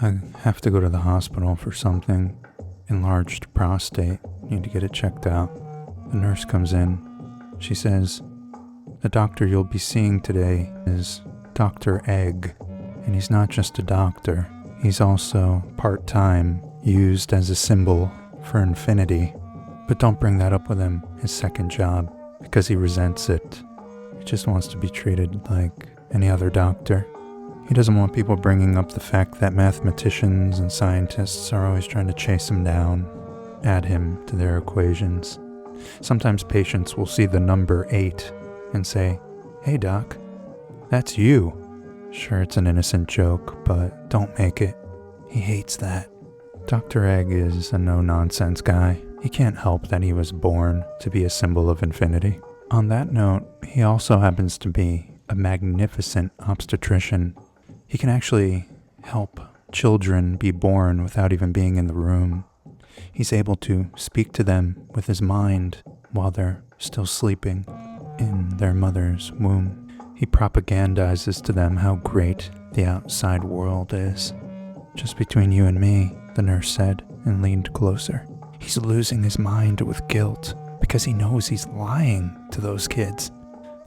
I have to go to the hospital for something. Enlarged prostate. Need to get it checked out. The nurse comes in. She says, the doctor you'll be seeing today is Dr. Egg. And he's not just a doctor. He's also part-time, used as a symbol for infinity. But don't bring that up with him, his second job, because he resents it. He just wants to be treated like any other doctor. He doesn't want people bringing up the fact that mathematicians and scientists are always trying to chase him down, add him to their equations. Sometimes patients will see the number 8 and say, "Hey doc, that's you." Sure, it's an innocent joke, but don't make it. He hates that. Dr. Egg is a no-nonsense guy. He can't help that he was born to be a symbol of infinity. On that note, he also happens to be a magnificent obstetrician. He can actually help children be born without even being in the room. He's able to speak to them with his mind while they're still sleeping in their mother's womb. He propagandizes to them how great the outside world is. "Just between you and me," the nurse said, and leaned closer. "He's losing his mind with guilt because he knows he's lying to those kids.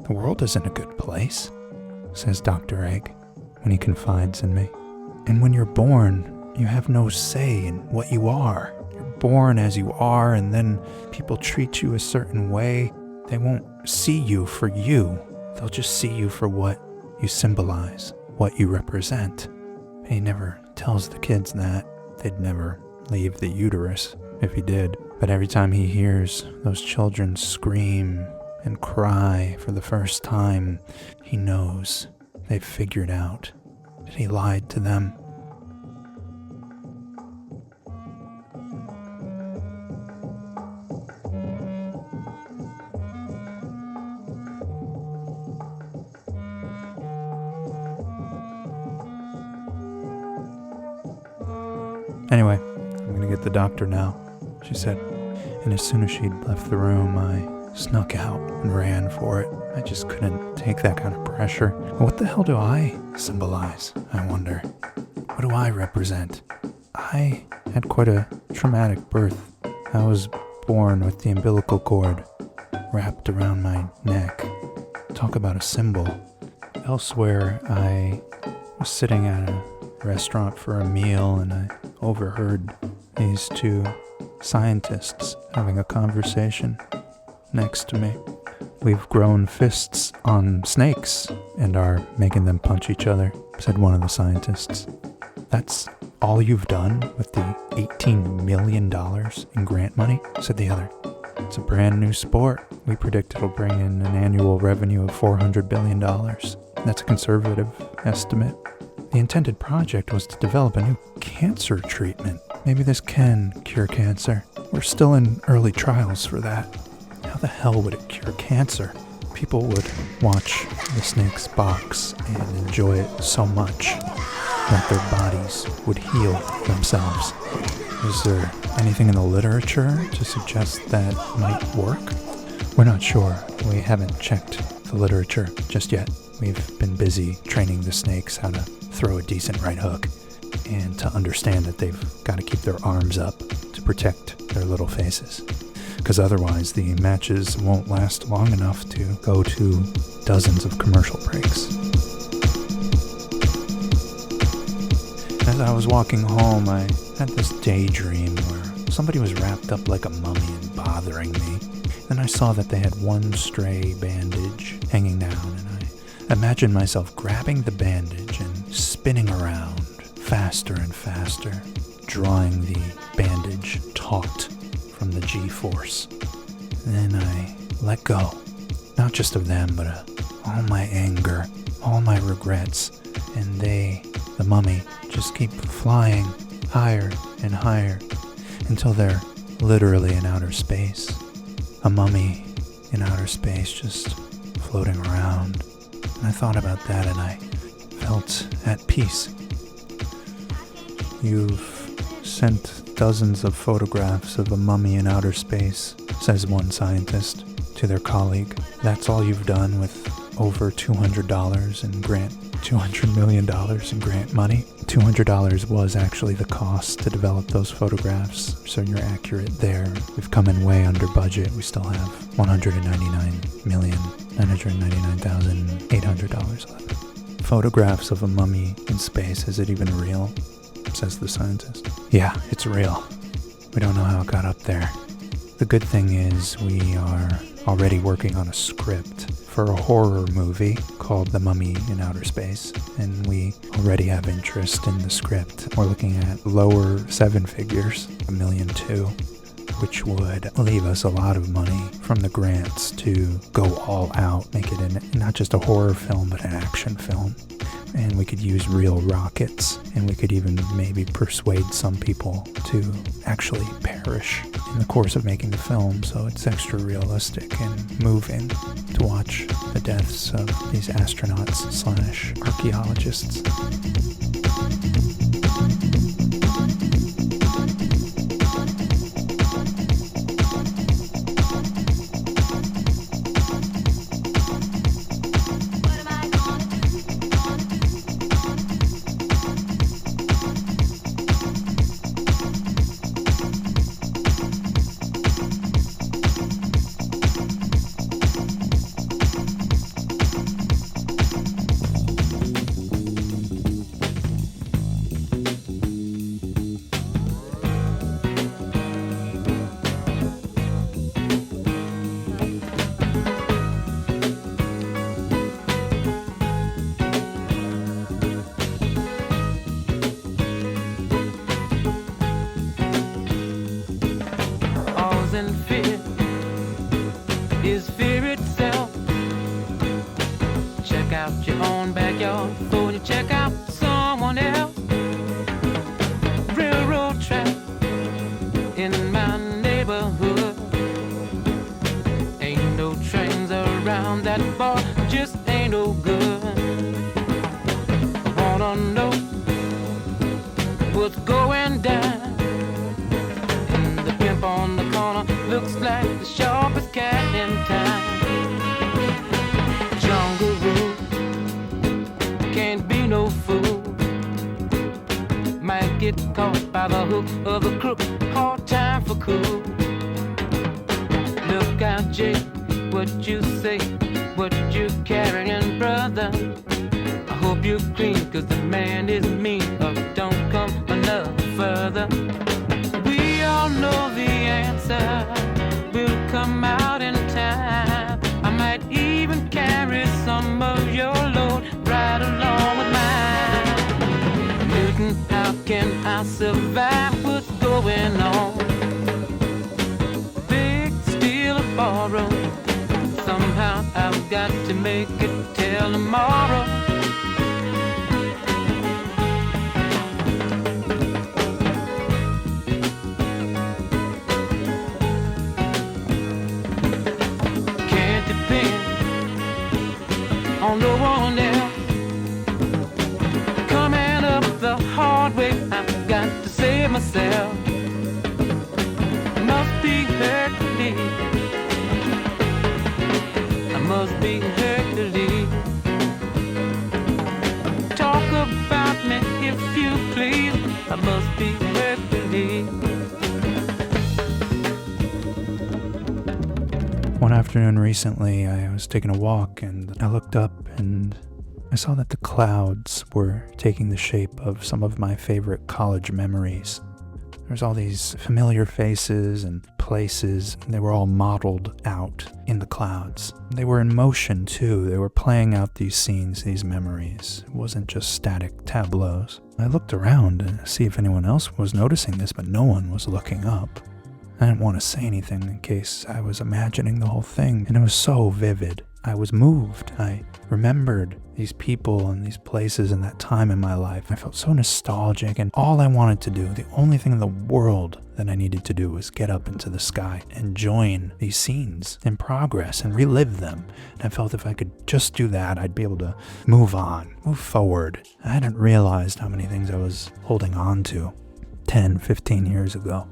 The world isn't a good place," says Dr. Egg when he confides in me. "And when you're born, you have no say in what you are. You're born as you are, and then people treat you a certain way. They won't see you for you. They'll just see you for what you symbolize, what you represent." And he never tells the kids that. They'd never leave the uterus if he did. But every time he hears those children scream and cry for the first time, he knows they've figured out that he lied to them. "Anyway, I'm gonna get the doctor now," she said. And as soon as she'd left the room, I snuck out and ran for it. I just couldn't take that kind of pressure. What the hell do I symbolize, I wonder? What do I represent? I had quite a traumatic birth. I was born with the umbilical cord wrapped around my neck. Talk about a symbol. Elsewhere, I was sitting at a restaurant for a meal, and I overheard these two scientists having a conversation next to me. "We've grown fists on snakes and are making them punch each other," said one of the scientists. "That's all you've done with the $18 million in grant money?" said the other. "It's a brand new sport. We predict it'll bring in an annual revenue of $400 billion. That's a conservative estimate. The intended project was to develop a new cancer treatment. Maybe this can cure cancer. We're still in early trials for that." How the hell would it cure cancer? People would watch the snake's box and enjoy it so much that their bodies would heal themselves. Is there anything in the literature to suggest that might work? We're not sure. We haven't checked the literature just yet. We've been busy training the snakes how to throw a decent right hook and to understand that they've got to keep their arms up to protect their little faces. Because otherwise the matches won't last long enough to go to dozens of commercial breaks. As I was walking home, I had this daydream where somebody was wrapped up like a mummy and bothering me. Then I saw that they had one stray bandage hanging down, and I imagined myself grabbing the bandage and spinning around faster and faster, drawing the bandage taut from the G-force. Then I let go, not just of them, but all my anger, all my regrets, and they, the mummy, just keep flying higher and higher until they're literally in outer space. A mummy in outer space just floating around. And I thought about that and I felt at peace. "You've sent dozens of photographs of a mummy in outer space," says one scientist to their colleague. "That's all you've done with over $200 in grant, $200 million in grant money. $200 was actually the cost to develop those photographs, so you're accurate there. We've come in way under budget. We still have $199,999,800 left. Photographs of a mummy in space, is it even real? Says the scientist. Yeah, it's real. We don't know how it got up there. The good thing is we are already working on a script for a horror movie called The Mummy in Outer Space, and we already have interest in the script. We're looking at lower seven figures, $1.2 million, which would leave us a lot of money from the grants to go all out, make it not just a horror film, but an action film. And we could use real rockets, and we could even maybe persuade some people to actually perish in the course of making the film, so it's extra realistic and moving to watch the deaths of these astronauts/archaeologists. And fear is fear itself. Check out your own backyard before you check out someone else. Railroad track in my neighborhood. Ain't no trains around that bar, just ain't no good. I wanna know what's going down. On the corner looks like the sharpest cat in town. Jungle rule, can't be no fool. Might get caught by the hook of the crook. Hard time for cool. Look out, Jake, what you say, what you carrying, brother. I hope you're clean, 'cause the man is mean, or don't come another further. We all know the answer will come out in time. I might even carry some of your load right along with mine. Newton, how can I survive what's going on? Big, steal, or borrow. Somehow I've got to make it till tomorrow. On no one else. Coming up the hard way, I've got to save myself. Must be Hercules. I must be Hercules. Talk about me if you please. I must be Hercules. One afternoon recently, I was taking a walk and I looked up and I saw that the clouds were taking the shape of some of my favorite college memories. There's all these familiar faces and places. They were all modeled out in the clouds. They were in motion too. They were playing out these scenes, these memories. It wasn't just static tableaus. I looked around to see if anyone else was noticing this, but no one was looking up. I didn't want to say anything in case I was imagining the whole thing, and it was so vivid. I was moved. I remembered these people and these places and that time in my life. I felt so nostalgic, and all I wanted to do, the only thing in the world that I needed to do was get up into the sky and join these scenes in progress and relive them. And I felt if I could just do that, I'd be able to move on, move forward. I hadn't realized how many things I was holding on to 10, 15 years ago.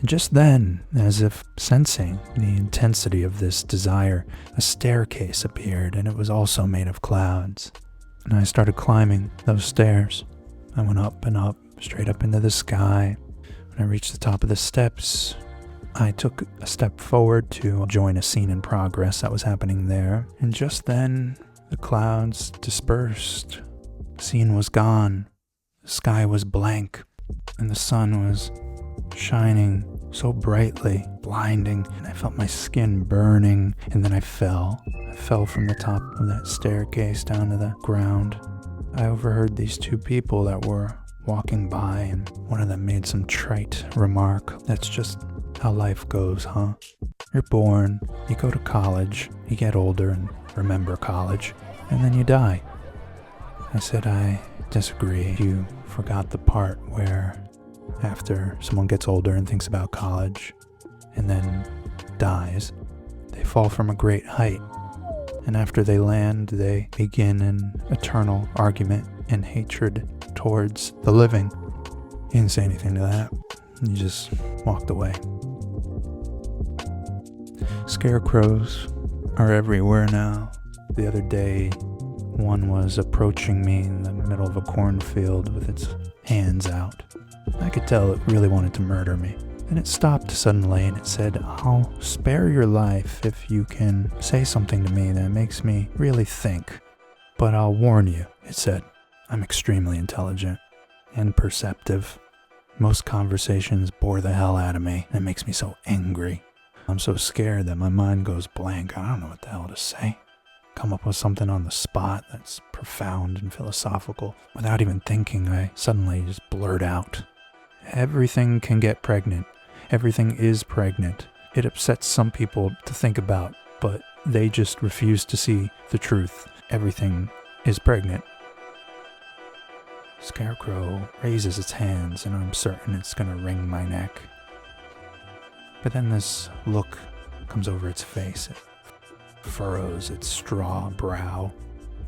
And just then, as if sensing the intensity of this desire, a staircase appeared, and it was also made of clouds. And I started climbing those stairs. I went up and up, straight up into the sky. When I reached the top of the steps, I took a step forward to join a scene in progress that was happening there. And just then, the clouds dispersed. The scene was gone. The sky was blank, and the sun was shining so brightly, blinding, and I felt my skin burning, and then I fell. I fell from the top of that staircase down to the ground. I overheard these two people that were walking by, and one of them made some trite remark. That's just how life goes, huh? You're born, you go to college, you get older and remember college, and then you die. I said, I disagree. You forgot the part where after someone gets older and thinks about college and then dies, they fall from a great height. And after they land, they begin an eternal argument and hatred towards the living. You didn't say anything to that. You just walked away. Scarecrows are everywhere now. The other day, one was approaching me in the middle of a cornfield with its hands out. I could tell it really wanted to murder me. And it stopped suddenly and it said, I'll spare your life if you can say something to me that makes me really think. But I'll warn you, it said, I'm extremely intelligent and perceptive. Most conversations bore the hell out of me, and it makes me so angry. I'm so scared that my mind goes blank. I don't know what the hell to say. Come up with something on the spot that's profound and philosophical. Without even thinking, I suddenly just blurt out. Everything can get pregnant. Everything is pregnant. It upsets some people to think about, but they just refuse to see the truth. Everything is pregnant. Scarecrow raises its hands, and I'm certain it's gonna wring my neck. But then this look comes over its face. It furrows its straw brow,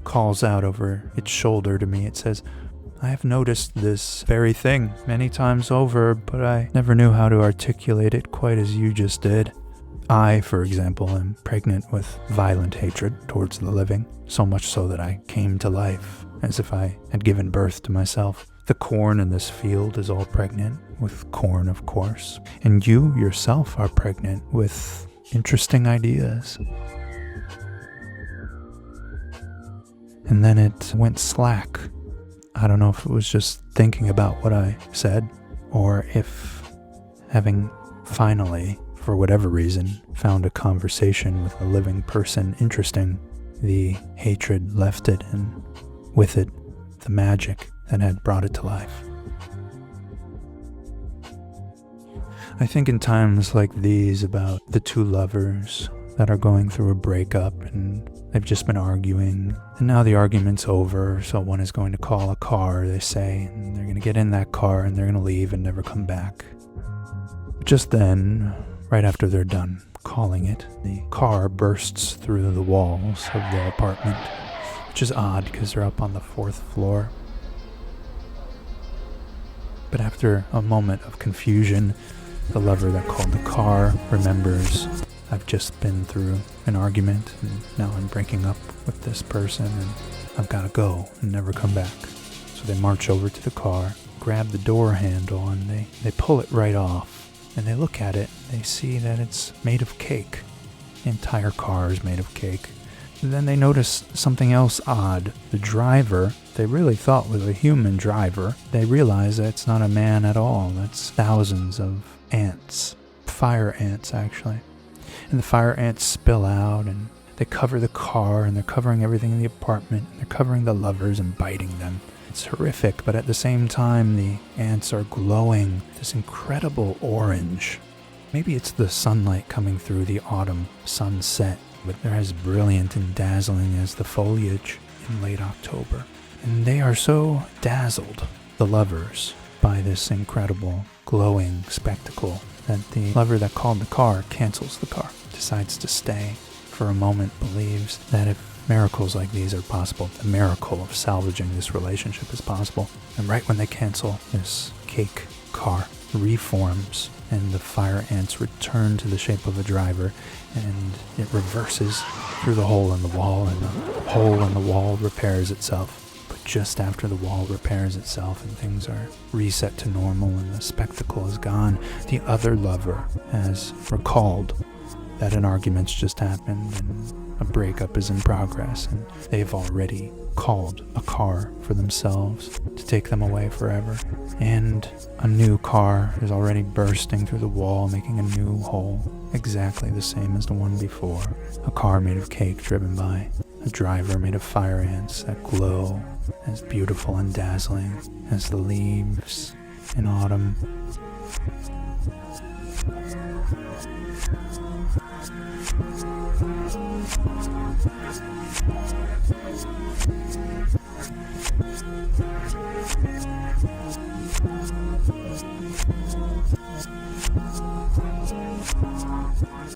calls out over its shoulder to me. It says, I have noticed this very thing many times over, but I never knew how to articulate it quite as you just did. I, for example, am pregnant with violent hatred towards the living, so much so that I came to life, as if I had given birth to myself. The corn in this field is all pregnant with corn, of course, and you yourself are pregnant with interesting ideas. And then it went slack. I don't know if it was just thinking about what I said, or if, having finally, for whatever reason, found a conversation with a living person interesting, the hatred left it, and with it, the magic that had brought it to life. I think in times like these about the two lovers that are going through a breakup and they've just been arguing, and now the argument's over, so one is going to call a car, they say, and they're going to get in that car and they're going to leave and never come back. But just then, right after they're done calling it, the car bursts through the walls of the apartment, which is odd because they're up on the 4th floor. But after a moment of confusion, the lover that called the car remembers, I've just been through an argument and now I'm breaking up with this person and I've got to go and never come back. So they march over to the car, grab the door handle, and they pull it right off. And they look at it, they see that it's made of cake. The entire car is made of cake. And then they notice something else odd. The driver, they really thought was a human driver. They realize that it's not a man at all. That's thousands of ants. Fire ants, actually. And the fire ants spill out and they cover the car and they're covering everything in the apartment. And they're covering the lovers and biting them. It's horrific, but at the same time, the ants are glowing this incredible orange. Maybe it's the sunlight coming through the autumn sunset, but they're as brilliant and dazzling as the foliage in late October. And they are so dazzled, the lovers, by this incredible glowing spectacle that the lover that called the car cancels the car, decides to stay. For a moment believes that if miracles like these are possible, the miracle of salvaging this relationship is possible. And right when they cancel, this cake car reforms and the fire ants return to the shape of a driver, and it reverses through the hole in the wall, and the hole in the wall repairs itself. But just after the wall repairs itself and things are reset to normal and the spectacle is gone, the other lover has recalled that an argument's just happened and a breakup is in progress, and they've already called a car for themselves to take them away forever. And a new car is already bursting through the wall, making a new hole, exactly the same as the one before. A car made of cake driven by a driver made of fire ants that glow as beautiful and dazzling as the leaves in autumn.